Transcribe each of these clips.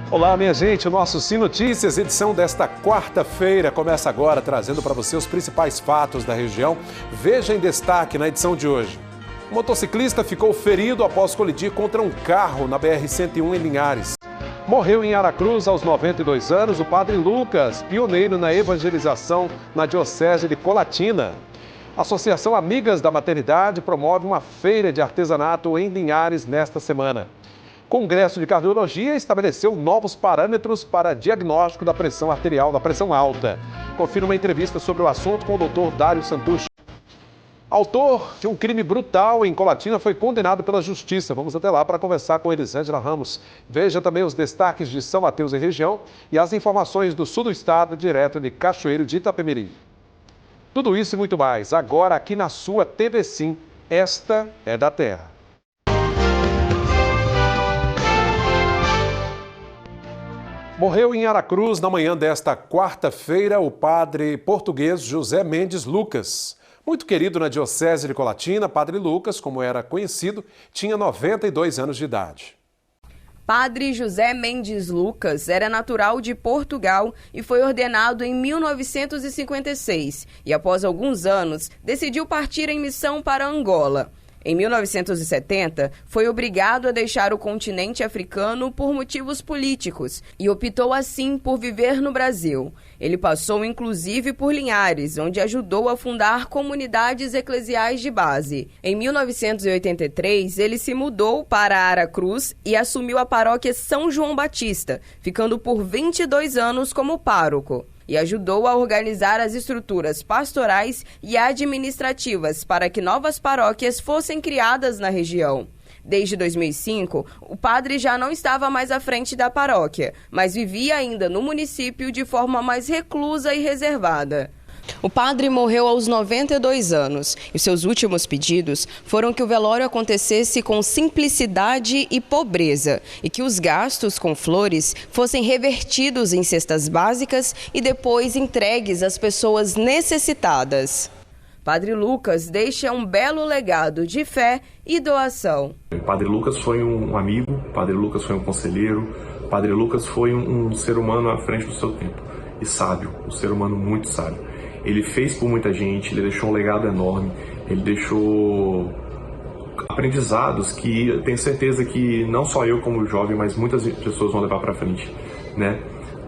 Olá, minha gente, o nosso Sim Notícias, edição desta quarta-feira, começa agora trazendo para você os principais fatos da região. Veja em destaque na edição de hoje. O motociclista ficou ferido após colidir contra um carro na BR-101 em Linhares. Morreu em Aracruz aos 92 anos o padre Lucas, pioneiro na evangelização na diocese de Colatina. A Associação Amigas da Maternidade promove uma feira de artesanato em Linhares nesta semana. Congresso de Cardiologia estabeleceu novos parâmetros para diagnóstico da pressão arterial, da pressão alta. Confira uma entrevista sobre o assunto com o Dr. Dário Santucci. Autor de um crime brutal em Colatina foi condenado pela Justiça. Vamos até lá para conversar com Elisângela Ramos. Veja também os destaques de São Mateus e região e as informações do sul do estado, direto de Cachoeiro de Itapemirim. Tudo isso e muito mais, agora aqui na sua TV Sim. Esta é da Terra. Morreu em Aracruz, na manhã desta quarta-feira, o padre português José Mendes Lucas. Muito querido na diocese de Colatina, padre Lucas, como era conhecido, tinha 92 anos de idade. Padre José Mendes Lucas era natural de Portugal e foi ordenado em 1956 e, após alguns anos, decidiu partir em missão para Angola. Em 1970, foi obrigado a deixar o continente africano por motivos políticos e optou assim por viver no Brasil. Ele passou inclusive por Linhares, onde ajudou a fundar comunidades eclesiais de base. Em 1983, ele se mudou para Aracruz e assumiu a paróquia São João Batista, ficando por 22 anos como pároco. E ajudou a organizar as estruturas pastorais e administrativas para que novas paróquias fossem criadas na região. Desde 2005, o padre já não estava mais à frente da paróquia, mas vivia ainda no município de forma mais reclusa e reservada. O padre morreu aos 92 anos e seus últimos pedidos foram que o velório acontecesse com simplicidade e pobreza e que os gastos com flores fossem revertidos em cestas básicas e depois entregues às pessoas necessitadas. Padre Lucas deixa um belo legado de fé e doação. Padre Lucas foi um amigo, Padre Lucas foi um conselheiro, Padre Lucas foi um ser humano à frente do seu tempo e sábio, um ser humano muito sábio. Ele fez por muita gente, ele deixou um legado enorme, ele deixou aprendizados que eu tenho certeza que não só eu como jovem, mas muitas pessoas vão levar para frente, né?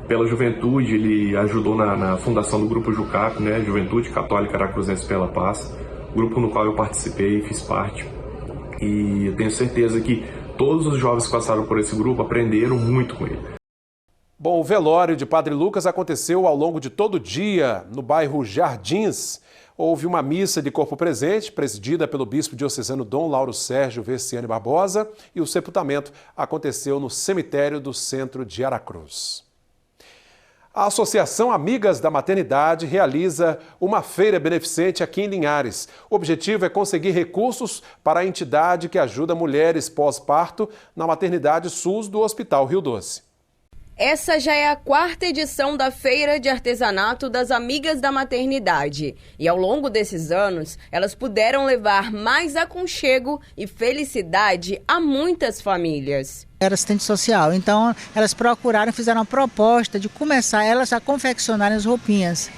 Pela juventude, ele ajudou na fundação do Grupo Jucap, né? Juventude Católica Aracruzense pela Paz, grupo no qual eu participei, fiz parte. E eu tenho certeza que todos os jovens que passaram por esse grupo aprenderam muito com ele. Bom, o velório de Padre Lucas aconteceu ao longo de todo o dia no bairro Jardins. Houve uma missa de corpo presente, presidida pelo bispo diocesano Dom Lauro Sérgio Versiani Barbosa, e o sepultamento aconteceu no cemitério do centro de Aracruz. A Associação Amigas da Maternidade realiza uma feira beneficente aqui em Linhares. O objetivo é conseguir recursos para a entidade que ajuda mulheres pós-parto na maternidade SUS do Hospital Rio Doce. Essa já é a quarta edição da Feira de Artesanato das Amigas da Maternidade. E ao longo desses anos, elas puderam levar mais aconchego e felicidade a muitas famílias. Era assistente social, então elas procuraram, fizeram uma proposta de começar elas a confeccionarem as roupinhas.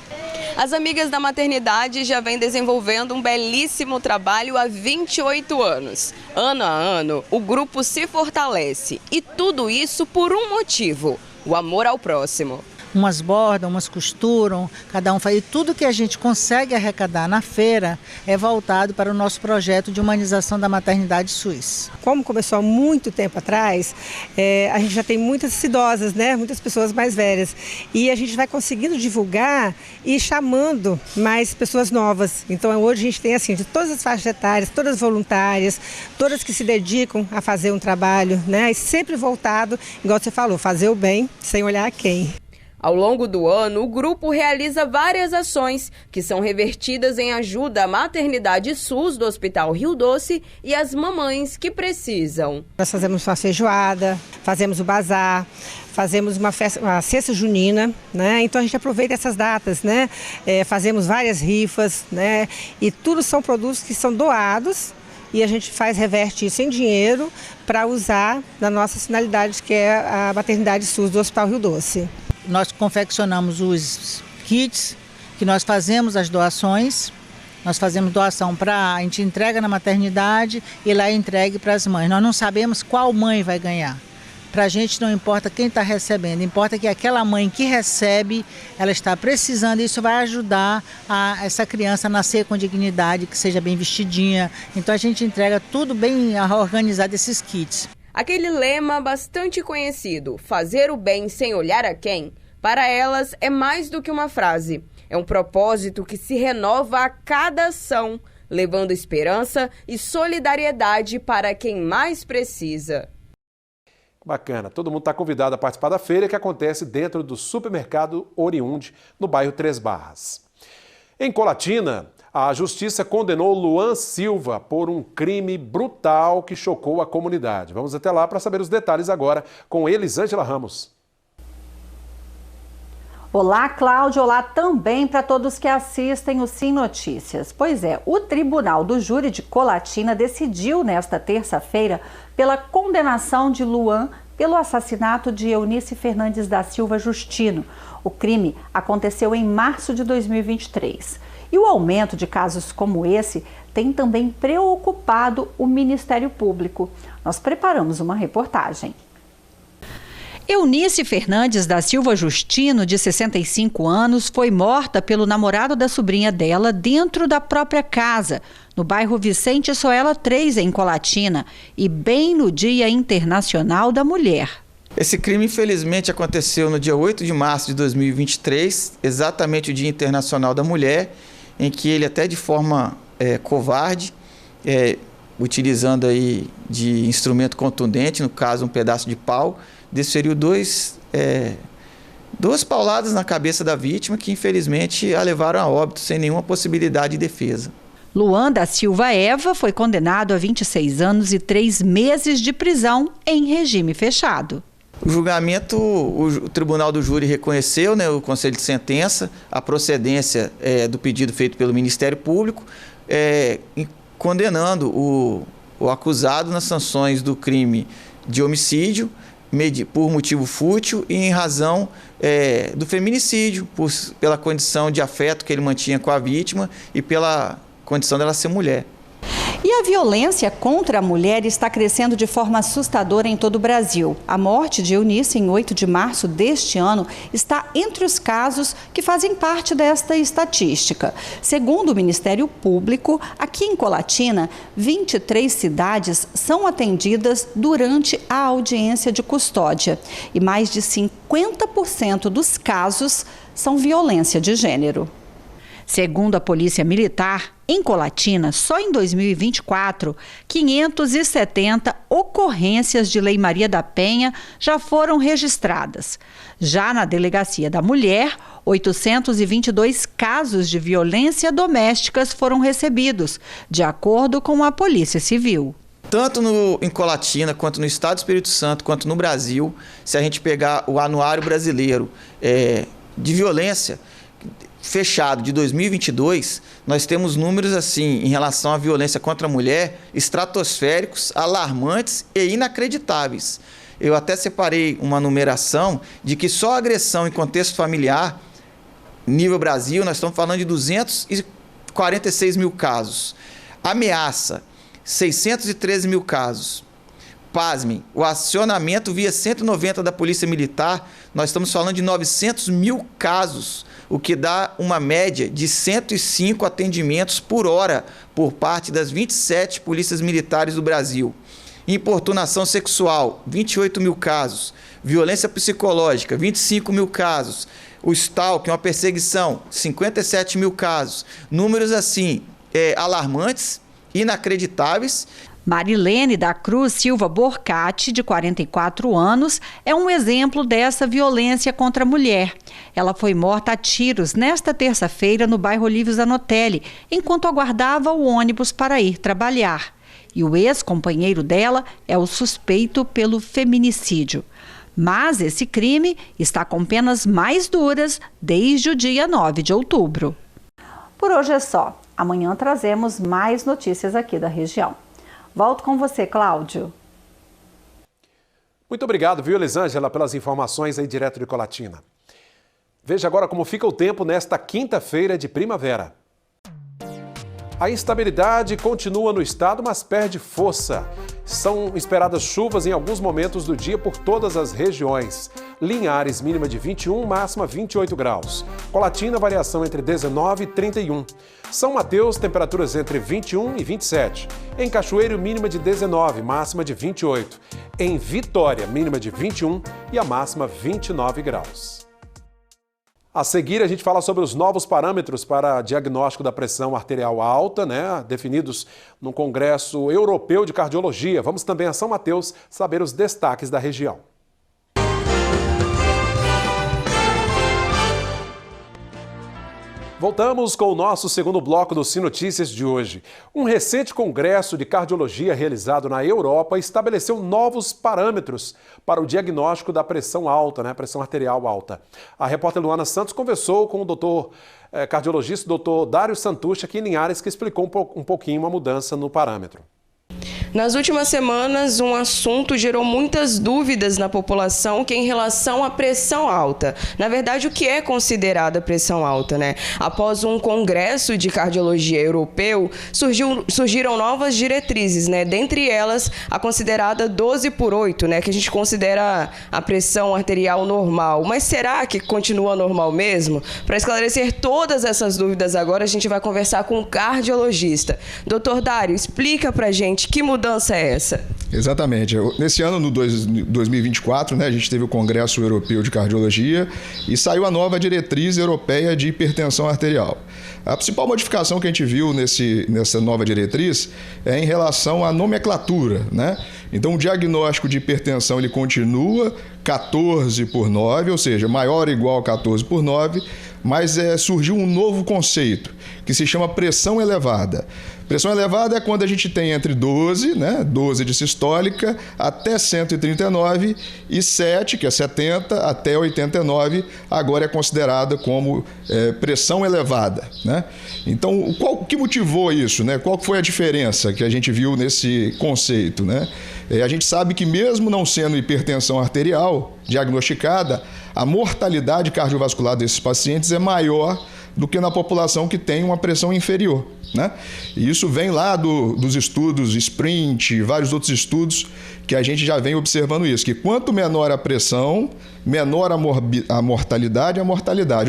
As Amigas da Maternidade já vêm desenvolvendo um belíssimo trabalho há 28 anos. Ano a ano, o grupo se fortalece e tudo isso por um motivo: o amor ao próximo. Umas bordam, umas costuram, cada um faz. E tudo que a gente consegue arrecadar na feira é voltado para o nosso projeto de humanização da maternidade SUS. Como começou há muito tempo atrás, a gente já tem muitas idosas, né? Muitas pessoas mais velhas. E a gente vai conseguindo divulgar e chamando mais pessoas novas. Então hoje a gente tem assim, de todas as faixas etárias, todas voluntárias, todas que se dedicam a fazer um trabalho, né? E sempre voltado, igual você falou, fazer o bem sem olhar a quem. Ao longo do ano, o grupo realiza várias ações que são revertidas em ajuda à maternidade SUS do Hospital Rio Doce e às mamães que precisam. Nós fazemos uma feijoada, fazemos o bazar, fazemos uma cesta junina, né? Então a gente aproveita essas datas, né? Fazemos várias rifas, né? E tudo são produtos que são doados e a gente reverte isso em dinheiro para usar na nossa finalidade, que é a maternidade SUS do Hospital Rio Doce. Nós confeccionamos os kits, que nós fazemos as doações. Nós fazemos doação a gente entrega na maternidade e lá é entregue para as mães. Nós não sabemos qual mãe vai ganhar. Para a gente não importa quem está recebendo, importa que aquela mãe que recebe, ela está precisando, e isso vai ajudar essa criança a nascer com dignidade, que seja bem vestidinha. Então a gente entrega tudo bem organizado, esses kits. Aquele lema bastante conhecido, fazer o bem sem olhar a quem, para elas é mais do que uma frase. É um propósito que se renova a cada ação, levando esperança e solidariedade para quem mais precisa. Bacana, todo mundo está convidado a participar da feira que acontece dentro do supermercado Oriundi, no bairro Três Barras. Em Colatina, a justiça condenou Luan Silva por um crime brutal que chocou a comunidade. Vamos até lá para saber os detalhes agora com Elisângela Ramos. Olá, Cláudio. Olá também para todos que assistem o Sim Notícias. Pois é, o Tribunal do Júri de Colatina decidiu nesta terça-feira pela condenação de Luan pelo assassinato de Eunice Fernandes da Silva Justino. O crime aconteceu em março de 2023. E o aumento de casos como esse tem também preocupado o Ministério Público. Nós preparamos uma reportagem. Eunice Fernandes da Silva Justino, de 65 anos, foi morta pelo namorado da sobrinha dela dentro da própria casa, no bairro Vicente Soela 3, em Colatina, e bem no Dia Internacional da Mulher. Esse crime, infelizmente, aconteceu no dia 8 de março de 2023, exatamente o Dia Internacional da Mulher, em que ele, até de forma covarde, utilizando aí de instrumento contundente, no caso um pedaço de pau, desferiu duas pauladas na cabeça da vítima que, infelizmente, a levaram a óbito sem nenhuma possibilidade de defesa. Luan da Silva Eva foi condenado a 26 anos e 3 meses de prisão em regime fechado. O julgamento, o Tribunal do Júri reconheceu, o Conselho de Sentença, a procedência do pedido feito pelo Ministério Público, condenando o acusado nas sanções do crime de homicídio, por motivo fútil e em razão do feminicídio, pela condição de afeto que ele mantinha com a vítima e pela condição dela ser mulher. E a violência contra a mulher está crescendo de forma assustadora em todo o Brasil. A morte de Eunice, em 8 de março deste ano, está entre os casos que fazem parte desta estatística. Segundo o Ministério Público, aqui em Colatina, 23 cidades são atendidas durante a audiência de custódia. E mais de 50% dos casos são violência de gênero. Segundo a Polícia Militar, em Colatina, só em 2024, 570 ocorrências de Lei Maria da Penha já foram registradas. Já na Delegacia da Mulher, 822 casos de violência domésticas foram recebidos, de acordo com a Polícia Civil. Tanto em Colatina, quanto no Estado do Espírito Santo, quanto no Brasil, se a gente pegar o Anuário Brasileiro de Violência fechado de 2022, nós temos números assim em relação à violência contra a mulher estratosféricos, alarmantes e inacreditáveis. Eu até separei uma numeração de que só a agressão em contexto familiar, nível Brasil, nós estamos falando de 246 mil casos. Ameaça, 613 mil casos. Pasmem, o acionamento via 190 da Polícia Militar, nós estamos falando de 900 mil casos, o que dá uma média de 105 atendimentos por hora por parte das 27 polícias militares do Brasil. Importunação sexual, 28 mil casos. Violência psicológica, 25 mil casos. O stalking, uma perseguição, 57 mil casos. Números assim, alarmantes, inacreditáveis. Marilene da Cruz Silva Borcati, de 44 anos, é um exemplo dessa violência contra a mulher. Ela foi morta a tiros nesta terça-feira no bairro Olívio Zanotelli, enquanto aguardava o ônibus para ir trabalhar. E o ex-companheiro dela é o suspeito pelo feminicídio. Mas esse crime está com penas mais duras desde o dia 9 de outubro. Por hoje é só. Amanhã trazemos mais notícias aqui da região. Volto com você, Cláudio. Muito obrigado, viu, Elisângela, pelas informações aí direto de Colatina. Veja agora como fica o tempo nesta quinta-feira de primavera. A instabilidade continua no estado, mas perde força. São esperadas chuvas em alguns momentos do dia por todas as regiões. Linhares, mínima de 21, máxima 28 graus. Colatina, variação entre 19 e 31. São Mateus, temperaturas entre 21 e 27. Em Cachoeiro, mínima de 19, máxima de 28. Em Vitória, mínima de 21 e a máxima 29 graus. A seguir, a gente fala sobre os novos parâmetros para diagnóstico da pressão arterial alta, definidos no Congresso Europeu de Cardiologia. Vamos também a São Mateus saber os destaques da região. Voltamos com o nosso segundo bloco do Sinotícias de hoje. Um recente congresso de cardiologia realizado na Europa estabeleceu novos parâmetros para o diagnóstico da pressão alta, pressão arterial alta. A repórter Luana Santos conversou com o doutor cardiologista, doutor Dário Santucci, aqui em Linhares, que explicou um pouquinho uma mudança no parâmetro. Nas últimas semanas, um assunto gerou muitas dúvidas na população, que é em relação à pressão alta. Na verdade, o que é considerada pressão alta, Após um congresso de cardiologia europeu, surgiram novas diretrizes, Dentre elas, a considerada 12/8, que a gente considera a pressão arterial normal. Mas será que continua normal mesmo? Para esclarecer todas essas dúvidas agora, a gente vai conversar com um cardiologista. Doutor Dário, explica pra gente que mudança é essa? Exatamente. Nesse ano, no 2024, a gente teve o Congresso Europeu de Cardiologia e saiu a nova diretriz europeia de hipertensão arterial. A principal modificação que a gente viu nessa nova diretriz é em relação à nomenclatura, Então, o diagnóstico de hipertensão ele continua 14/9, ou seja, maior ou igual a 14/9, mas surgiu um novo conceito, que se chama pressão elevada. Pressão elevada é quando a gente tem entre 12, 12 de sistólica, até 139, e 7, que é 70, até 89, agora é considerada como pressão elevada. Então, o que motivou isso? Qual foi a diferença que a gente viu nesse conceito? A gente sabe que mesmo não sendo hipertensão arterial diagnosticada, a mortalidade cardiovascular desses pacientes é maior do que na população que tem uma pressão inferior. E isso vem lá dos estudos SPRINT, vários outros estudos que a gente já vem observando isso, que quanto menor a pressão, menor a mortalidade,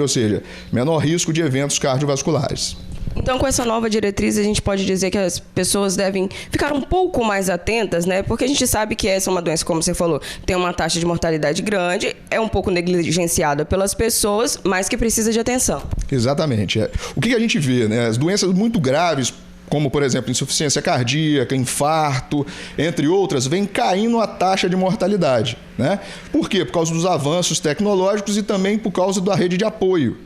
ou seja, menor risco de eventos cardiovasculares. Então, com essa nova diretriz, a gente pode dizer que as pessoas devem ficar um pouco mais atentas, Porque a gente sabe que essa é uma doença, como você falou, tem uma taxa de mortalidade grande, é um pouco negligenciada pelas pessoas, mas que precisa de atenção. Exatamente. O que a gente vê, As doenças muito graves, como, por exemplo, insuficiência cardíaca, infarto, entre outras, vem caindo a taxa de mortalidade. Por quê? Por causa dos avanços tecnológicos e também por causa da rede de apoio.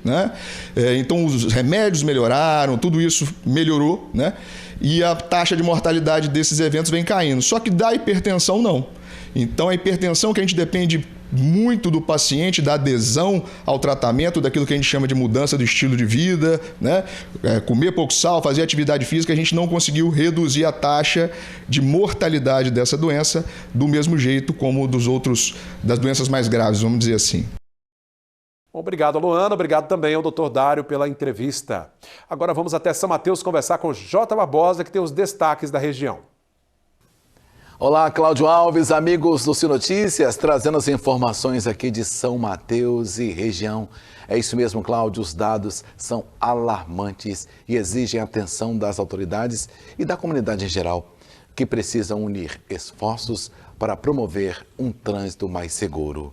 Então, os remédios melhoraram, tudo isso melhorou, e a taxa de mortalidade desses eventos vem caindo. Só que da hipertensão, não. Então, a hipertensão que a gente depende muito do paciente, da adesão ao tratamento, daquilo que a gente chama de mudança do estilo de vida, comer pouco sal, fazer atividade física, a gente não conseguiu reduzir a taxa de mortalidade dessa doença do mesmo jeito como das doenças mais graves, vamos dizer assim. Obrigado, Luana. Obrigado também ao doutor Dário pela entrevista. Agora vamos até São Mateus conversar com J. Barbosa, que tem os destaques da região. Olá, Cláudio Alves, amigos do Sinotícias, trazendo as informações aqui de São Mateus e região. É isso mesmo, Cláudio, os dados são alarmantes e exigem a atenção das autoridades e da comunidade em geral, que precisam unir esforços para promover um trânsito mais seguro.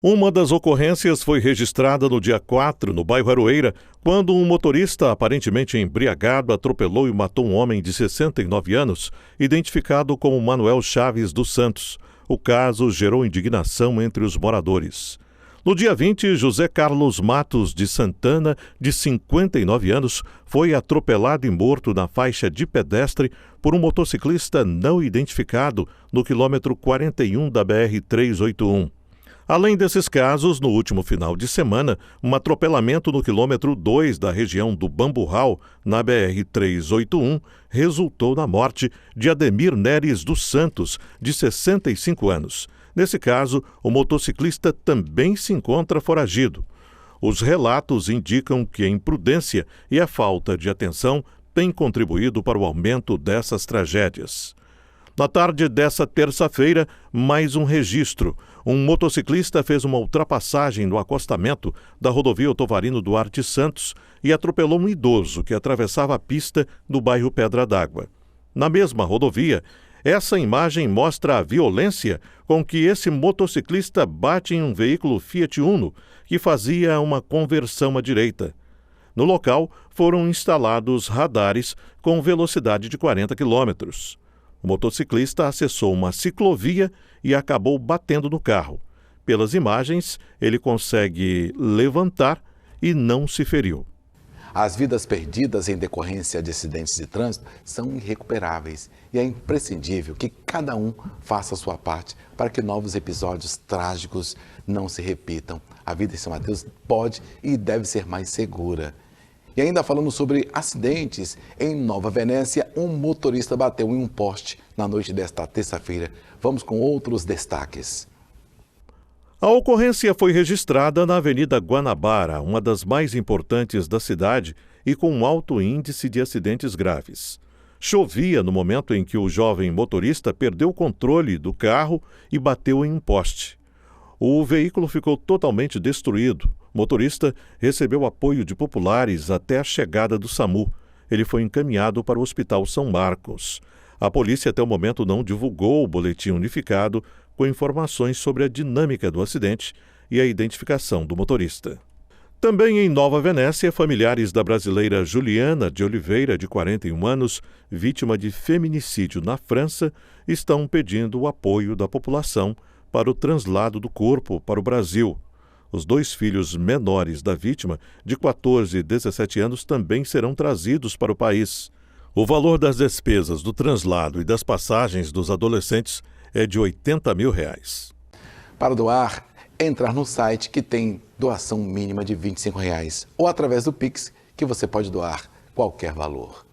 Uma das ocorrências foi registrada no dia 4, no bairro Aroeira, quando um motorista aparentemente embriagado atropelou e matou um homem de 69 anos, identificado como Manuel Chaves dos Santos. O caso gerou indignação entre os moradores. No dia 20, José Carlos Matos de Santana, de 59 anos, foi atropelado e morto na faixa de pedestre por um motociclista não identificado no quilômetro 41 da BR-381. Além desses casos, no último final de semana, um atropelamento no quilômetro 2 da região do Bamburral, na BR-381, resultou na morte de Ademir Neres dos Santos, de 65 anos. Nesse caso, o motociclista também se encontra foragido. Os relatos indicam que a imprudência e a falta de atenção têm contribuído para o aumento dessas tragédias. Na tarde dessa terça-feira, mais um registro. Um motociclista fez uma ultrapassagem no acostamento da rodovia Otovarino Duarte Santos e atropelou um idoso que atravessava a pista do bairro Pedra d'Água. Na mesma rodovia, essa imagem mostra a violência com que esse motociclista bate em um veículo Fiat Uno que fazia uma conversão à direita. No local, foram instalados radares com velocidade de 40 quilômetros. O motociclista acessou uma ciclovia e acabou batendo no carro. Pelas imagens, ele consegue levantar e não se feriu. As vidas perdidas em decorrência de acidentes de trânsito são irrecuperáveis e é imprescindível que cada um faça a sua parte para que novos episódios trágicos não se repitam. A vida em São Mateus pode e deve ser mais segura. E ainda falando sobre acidentes, em Nova Venécia, um motorista bateu em um poste na noite desta terça-feira. Vamos com outros destaques. A ocorrência foi registrada na Avenida Guanabara, uma das mais importantes da cidade e com um alto índice de acidentes graves. Chovia no momento em que o jovem motorista perdeu o controle do carro e bateu em um poste. O veículo ficou totalmente destruído. O motorista recebeu apoio de populares até a chegada do SAMU. Ele foi encaminhado para o Hospital São Marcos. A polícia até o momento não divulgou o boletim unificado com informações sobre a dinâmica do acidente e a identificação do motorista. Também em Nova Venécia, familiares da brasileira Juliana de Oliveira, de 41 anos, vítima de feminicídio na França, estão pedindo o apoio da população para o translado do corpo para o Brasil. Os 2 filhos menores da vítima, de 14 e 17 anos, também serão trazidos para o país. O valor das despesas do translado e das passagens dos adolescentes é de R$80 mil. Para doar, entrar no site que tem doação mínima de R$25 ou através do Pix, que você pode doar qualquer valor.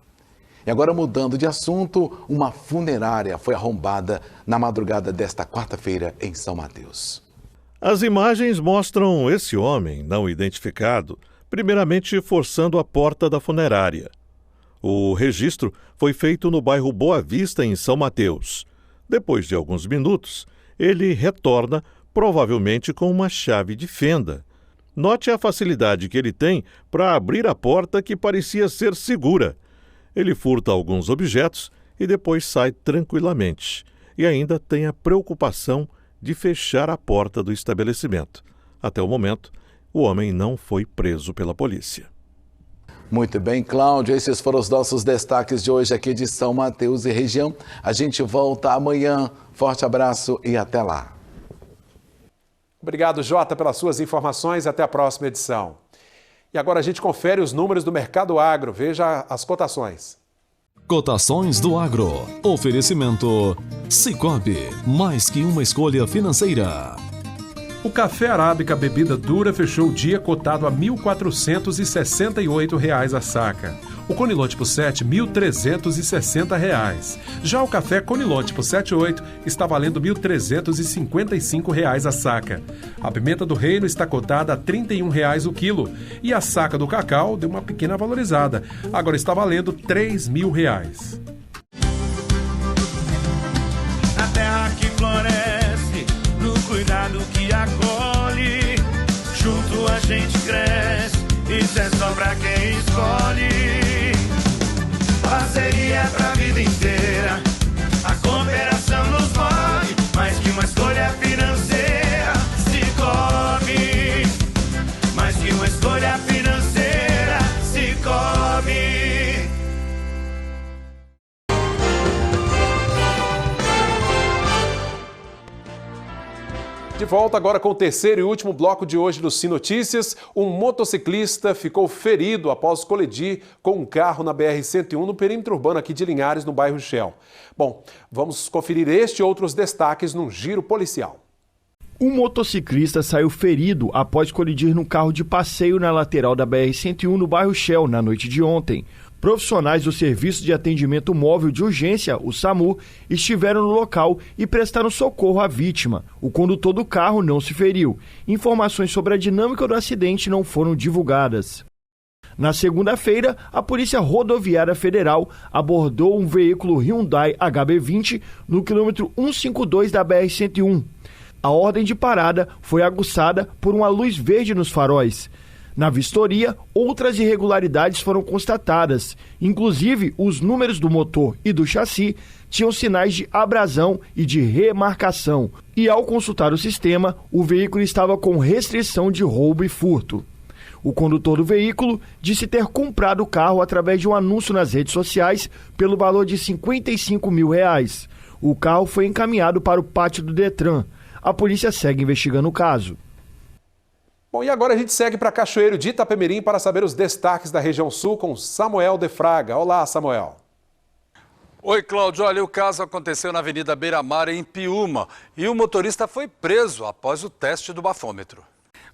E agora, mudando de assunto, uma funerária foi arrombada na madrugada desta quarta-feira em São Mateus. As imagens mostram esse homem, não identificado, primeiramente forçando a porta da funerária. O registro foi feito no bairro Boa Vista, em São Mateus. Depois de alguns minutos, ele retorna, provavelmente com uma chave de fenda. Note a facilidade que ele tem para abrir a porta que parecia ser segura. Ele furta alguns objetos e depois sai tranquilamente. E ainda tem a preocupação de fechar a porta do estabelecimento. Até o momento, o homem não foi preso pela polícia. Muito bem, Cláudio, esses foram os nossos destaques de hoje aqui de São Mateus e região. A gente volta amanhã. Forte abraço e até lá. Obrigado, Jota, pelas suas informações. Até a próxima edição. E agora a gente confere os números do mercado agro. Veja as cotações. Cotações do agro. Oferecimento Sicoob, mais que uma escolha financeira. O café arábica bebida dura fechou o dia cotado a R$ 1.468 a saca. O Conilon tipo 7, R$ 1.360. Já o café Conilon tipo 78 está valendo R$ 1.355 a saca. A pimenta do reino está cotada a R$ 31 o quilo. E a saca do cacau deu uma pequena valorizada. Agora está valendo R$ 3.000. A terra que floresce, no cuidado que acolhe, junto a gente cresce, isso é só pra quem escolhe. Parceria pra vida inteira, a cooperação nos move, mais que uma escolha financeira. Sicoob, mais que uma escolha financeira. Sicoob. De volta agora com o terceiro e último bloco de hoje do Sim Notícias. Um motociclista ficou ferido após colidir com um carro na BR-101 no perímetro urbano aqui de Linhares, no bairro Shell. Bom, vamos conferir este e outros destaques num giro policial. Um motociclista saiu ferido após colidir num carro de passeio na lateral da BR-101 no bairro Shell na noite de ontem. Profissionais do Serviço de Atendimento Móvel de Urgência, o SAMU, estiveram no local e prestaram socorro à vítima. O condutor do carro não se feriu. Informações sobre a dinâmica do acidente não foram divulgadas. Na segunda-feira, a Polícia Rodoviária Federal abordou um veículo Hyundai HB20 no quilômetro 152 da BR-101. A ordem de parada foi aguçada por uma luz verde nos faróis. Na vistoria, outras irregularidades foram constatadas. Inclusive, os números do motor e do chassi tinham sinais de abrasão e de remarcação. E ao consultar o sistema, o veículo estava com restrição de roubo e furto. O condutor do veículo disse ter comprado o carro através de um anúncio nas redes sociais pelo valor de R$55 mil. O carro foi encaminhado para o pátio do Detran. A polícia segue investigando o caso. Bom, e agora a gente segue para Cachoeiro de Itapemirim para saber os destaques da região sul com Samuel de Fraga. Olá, Samuel. Oi, Cláudio. Olha, o caso aconteceu na Avenida Beira-Mar, em Piúma, e o motorista foi preso após o teste do bafômetro.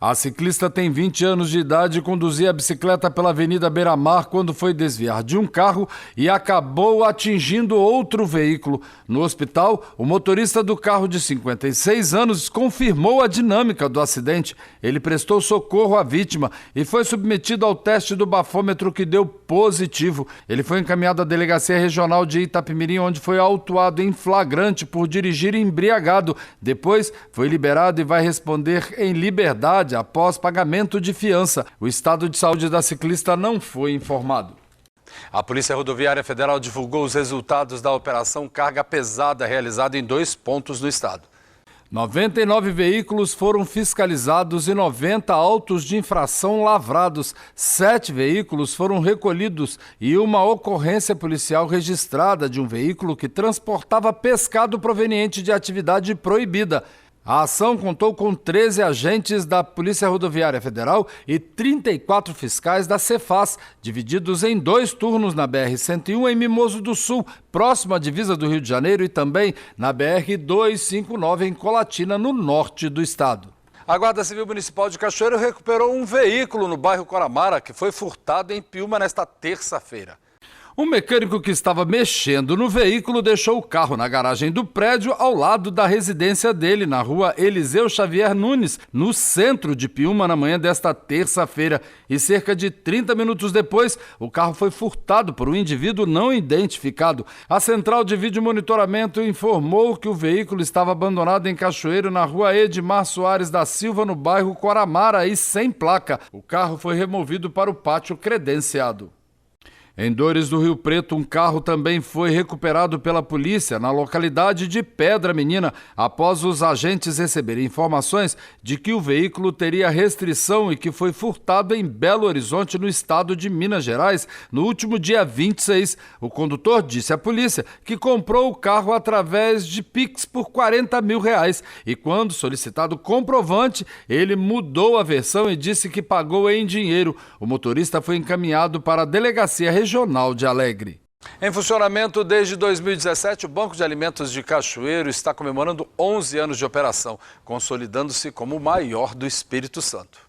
A ciclista tem 20 anos de idade e conduzia a bicicleta pela Avenida Beira-Mar quando foi desviar de um carro e acabou atingindo outro veículo. No hospital, o motorista do carro de 56 anos confirmou a dinâmica do acidente. Ele prestou socorro à vítima e foi submetido ao teste do bafômetro que deu positivo. Ele foi encaminhado à Delegacia Regional de Itapemirim, onde foi autuado em flagrante por dirigir embriagado. Depois foi liberado e vai responder em liberdade após pagamento de fiança. O estado de saúde da ciclista não foi informado. A Polícia Rodoviária Federal divulgou os resultados da operação Carga Pesada realizada em 2 pontos no estado. 99 veículos foram fiscalizados e 90 autos de infração lavrados. 7 veículos foram recolhidos e uma ocorrência policial registrada de um veículo que transportava pescado proveniente de atividade proibida. A ação contou com 13 agentes da Polícia Rodoviária Federal e 34 fiscais da Cefaz, divididos em 2 turnos na BR-101 em Mimoso do Sul, próximo à divisa do Rio de Janeiro, e também na BR-259 em Colatina, no norte do estado. A Guarda Civil Municipal de Cachoeiro recuperou um veículo no bairro Coramara que foi furtado em Piúma nesta terça-feira. Um mecânico que estava mexendo no veículo deixou o carro na garagem do prédio ao lado da residência dele, na rua Eliseu Xavier Nunes, no centro de Piúma, na manhã desta terça-feira. E cerca de 30 minutos depois, o carro foi furtado por um indivíduo não identificado. A central de vídeo monitoramento informou que o veículo estava abandonado em Cachoeiro, na rua Edmar Soares da Silva, no bairro Coramara, e sem placa. O carro foi removido para o pátio credenciado. Em Dores do Rio Preto, um carro também foi recuperado pela polícia na localidade de Pedra Menina, após os agentes receberem informações de que o veículo teria restrição e que foi furtado em Belo Horizonte, no estado de Minas Gerais, no último dia 26. O condutor disse à polícia que comprou o carro através de Pix por R$40 mil e, quando solicitado comprovante, ele mudou a versão e disse que pagou em dinheiro. O motorista foi encaminhado para a Delegacia Regional de Alegre. Em funcionamento desde 2017, o Banco de Alimentos de Cachoeiro está comemorando 11 anos de operação, consolidando-se como o maior do Espírito Santo.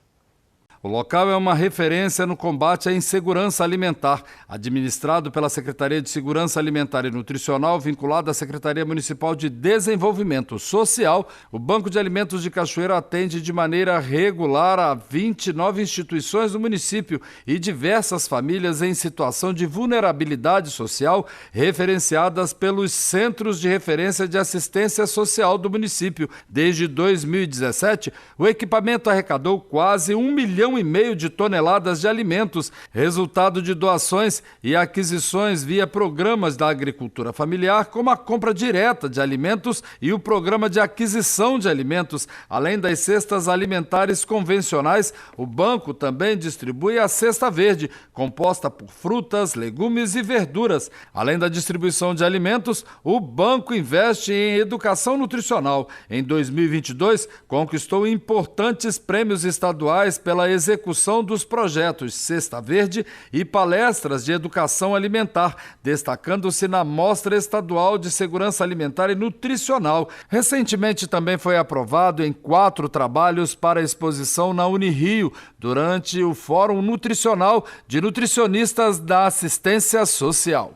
O local é uma referência no combate à insegurança alimentar, administrado pela Secretaria de Segurança Alimentar e Nutricional, vinculado à Secretaria Municipal de Desenvolvimento Social. O Banco de Alimentos de Cachoeiro atende de maneira regular a 29 instituições do município e diversas famílias em situação de vulnerabilidade social, referenciadas pelos Centros de Referência de Assistência Social do município. Desde 2017, o equipamento arrecadou quase 1,5 milhão de toneladas de alimentos, resultado de doações e aquisições via programas da agricultura familiar, como a compra direta de alimentos e o programa de aquisição de alimentos. Além das cestas alimentares convencionais, o banco também distribui a Cesta Verde, composta por frutas, legumes e verduras. Além da distribuição de alimentos, o banco investe em educação nutricional. Em 2022, conquistou importantes prêmios estaduais pela execução dos projetos Cesta Verde e palestras de educação alimentar, destacando-se na Mostra Estadual de Segurança Alimentar e Nutricional. Recentemente também foi aprovado em 4 trabalhos para exposição na Unirio, durante o Fórum Nutricional de Nutricionistas da Assistência Social.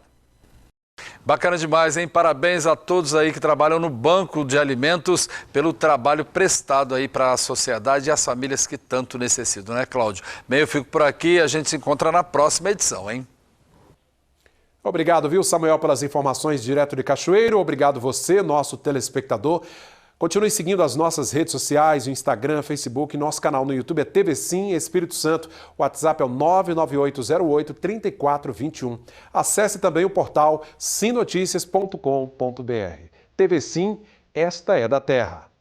Bacana demais, hein? Parabéns a todos aí que trabalham no Banco de Alimentos pelo trabalho prestado aí para a sociedade e as famílias que tanto necessitam, né, Cláudio? Bem, eu fico por aqui, a gente se encontra na próxima edição, hein? Obrigado, viu, Samuel, pelas informações direto de Cachoeiro. Obrigado você, nosso telespectador. Continue seguindo as nossas redes sociais, o Instagram, Facebook, nosso canal no YouTube é TV Sim Espírito Santo. O WhatsApp é o 99808-3421. Acesse também o portal simnoticias.com.br. TV Sim, esta é da Terra.